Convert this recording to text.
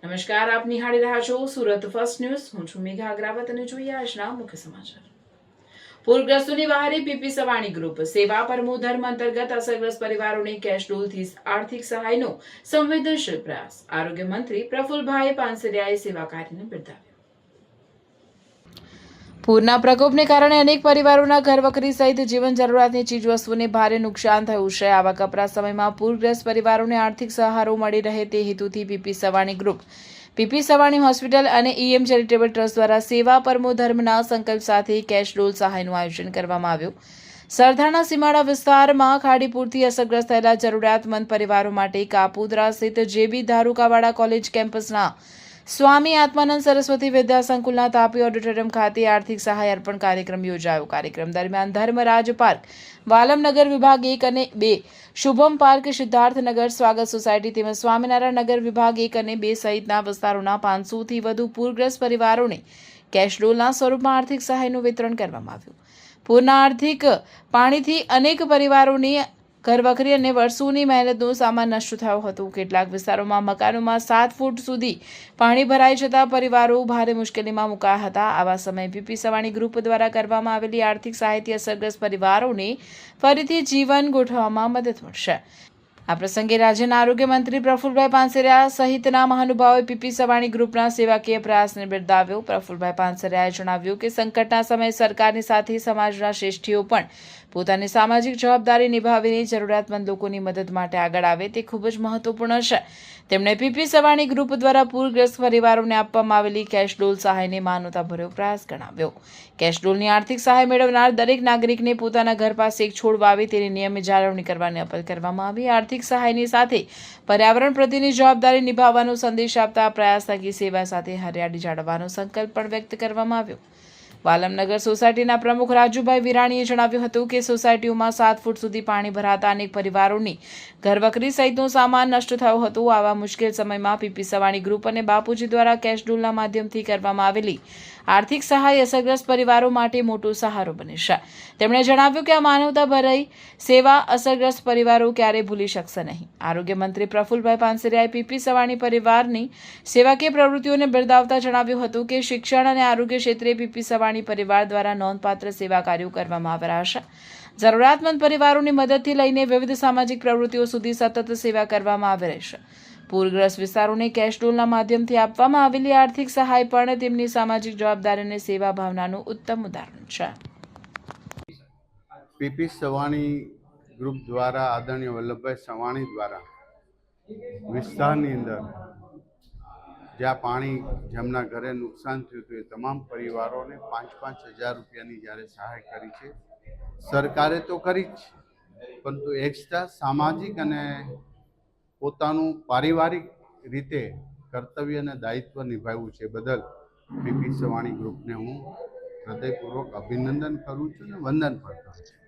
નમસ્કાર, આપ નિહાળી રહ્યા છો સુરત ફર્સ્ટ ન્યૂઝ. હું છું મેઘા અગ્રાવત અને જોઈએ આજના મુખ્ય સમાચાર. પૂરગ્રસ્તોની વહારે પીપી સવાણી ગ્રુપ સેવા પરમો ધર્મ અંતર્ગત અસરગ્રસ્ત પરિવારોને કેશ ડોલથી આર્થિક સહાયનો સંવેદનશીલ પ્રયાસ. આરોગ્ય મંત્રી પ્રફુલભાઈ પાનસરિયાએ સેવા કાર્યને બિરદાવ્યું. પૂરના પ્રકોપને કારણે અનેક પરિવારોના ઘરવખરી સહિત જીવન જરૂરિયાતની ચીજવસ્તુઓને ભારે નુકસાન થયું છે. આવા કપરા સમયમાં પૂરગ્રસ્ત પરિવારોને આર્થિક સહારો મળી રહે તે હેતુથી PP Savani group, PP Savani hospital અને ઈએમ ચેરિટેબલ ટ્રસ્ટ દ્વારા સેવા પરમો ધર્મના સંકલ્પ સાથે કેશ ડોલ સહાયનું આયોજન કરવામાં આવ્યું. સરથાણા સીમાડા વિસ્તારમાં ખાડીપુરથી અસરગ્રસ્ત થયેલા જરૂરિયાતમંદ પરિવારો માટે કાપોદ્રા સ્થિત જેબી ધારુકાવાડા કોલેજ કેમ્પસના સ્વામી આત્માનંદ સરસ્વતી વિદ્યા સંકુલના તાપી ઓડિટોરિયમ ખાતે આર્થિક સહાય અર્પણ કાર્યક્રમ યોજાયો. કાર્યક્રમ દરમિયાન ધર્મરાજ પાર્ક, વાલમનગર વિભાગ 1 અને 2, શુભમ પાર્ક, સિદ્ધાર્થનગર સ્વાગત સોસાયટી તેમજ સ્વામિનારાયણ નગર વિભાગ 1 અને 2 સહિતના વિસ્તારોના 500થી વધુ પૂરગ્રસ્ત પરિવારોને કેશ ડોલના સ્વરૂપમાં આર્થિક સહાયનું વિતરણ કરવામાં આવ્યું. પૂરના આર્થિક પાણીથી અનેક પરિવારોની ઘરવખરી અને વર્ષોની મહેનતનો સામાન નષ્ટ થયો હતો. કેટલાક વિસ્તારોમાં મકાનોમાં 7 ફૂટ સુધી પાણી ભરાઈ જતા પરિવારો ભારે મુશ્કેલીમાં મુકાયા હતા. આવા સમયે પીપી સવાણી ગ્રુપ દ્વારા કરવામાં આવેલી આર્થિક સહાયથી અસરગ્રસ્ત પરિવારોને ફરીથી જીવન ગોઠવવામાં મદદ મળશે. આ પ્રસંગે રાજ્યના આરોગ્ય મંત્રી પ્રફુલભાઈ પાનસરિયા સહિતના મહાનુભાવોએ પીપી સવાણી ગ્રુપના સેવાકીય પ્રયાસને બિરદાવ્યો. પ્રફુલભાઈ પાનસરિયાએ જણાવ્યું કે સંકટના સમયે સરકારની સાથે સમાજના શ્રેષ્ઠીઓ પણ પોતાની સામાજિક જવાબદારી નિભાવીને જરૂરિયાતમંદ લોકોની મદદ માટે આગળ આવે તે ખૂબ જ મહત્વપૂર્ણ છે. તેમણે પીપી સવાણી ગ્રુપ દ્વારા પૂરગ્રસ્ત પરિવારોને આપવામાં આવેલી કેશ ડોલ સહાયને માનવતાભર્યો પ્રયાસ ગણાવ્યો. કેશ ડોલની આર્થિક સહાય મેળવનાર દરેક નાગરિકને પોતાના ઘર પાસે એક છોડ વાવી તેની નિયમિત જાળવણી કરવાની અપીલ કરવામાં આવી. આર્થિક સહાયની સાથે પર્યાવરણ પ્રત્યેની જવાબદારી નિભાવવાનો સંદેશ આપતા પ્રયાસ થકી સેવા સાથે હરિયાળી જાળવવાનો સંકલ્પ પણ વ્યક્ત કરવામાં આવ્યો. વાલમનગર સોસાયટીના પ્રમુખ રાજુભાઈ વિરાણીએ જણાવ્યું હતું કે સોસાયટીઓમાં 7 ફૂટ સુધી પાણી ભરાતા અનેક પરિવારોની ઘરવખરી સહિતનો સામાન નષ્ટ થયો હતો. આવા મુશ્કેલ સમયમાં પીપી સવાણી ગ્રુપ અને બાપુજી દ્વારા કેશ ડોલના માધ્યમથી કરવામાં આવેલી આર્થિક સહાય અસરગ્રસ્ત પરિવારો માટે મોટો સહારો બને છે. તેમણે જણાવ્યું કે આ માનવતાભરી સેવા અસરગ્રસ્ત પરિવારો ક્યારેય ભૂલી શકશે નહીં. આરોગ્ય મંત્રી પ્રફુલભાઈ પાનસરિયાએ પીપી સવાણી પરિવારની સેવાકીય પ્રવૃત્તિઓને બિરદાવતા જણાવ્યું હતું કે શિક્ષણ અને આરોગ્ય ક્ષેત્રે પીપી સવાણી પરિવાર દ્વારા નોંધપાત્ર સેવા કાર્યો કરવામાં આવી રહ્યા છે. જરૂરિયાતમંદ પરિવારોની મદદથી લઈને વિવિધ સામાજિક પ્રવૃત્તિઓ સુધી સતત સેવા કરવામાં આવી રહી છે. પૂરગ્રસ્ત વિસ્તારોને કેશ ડોલના માધ્યમથી આપવામાં આવેલી આર્થિક સહાય પણ તેમની સામાજિક જવાબદારી અને સેવા ભાવનાનું ઉત્તમ ઉદાહરણ છે. પીપી સવાણી ગ્રુપ દ્વારા આદરણીય વલ્લભભાઈ સવાણી દ્વારા વિસ્તારની અંદર જ્યાં પાણી જેમના ઘરે નુકસાન થયું હતું એ તમામ પરિવારોને 5,000 રૂપિયાની જ્યારે સહાય કરી છે. સરકારે તો કરી જ છે, પરંતુ એક્સ્ટ્રા સામાજિક અને પોતાનું પારિવારિક રીતે કર્તવ્ય અને દાયિત્વ નિભાવ્યું છે બદલ પીપી સવાણી ગ્રુપને હું હૃદયપૂર્વક અભિનંદન કરું છું અને વંદન પણ કરું છું.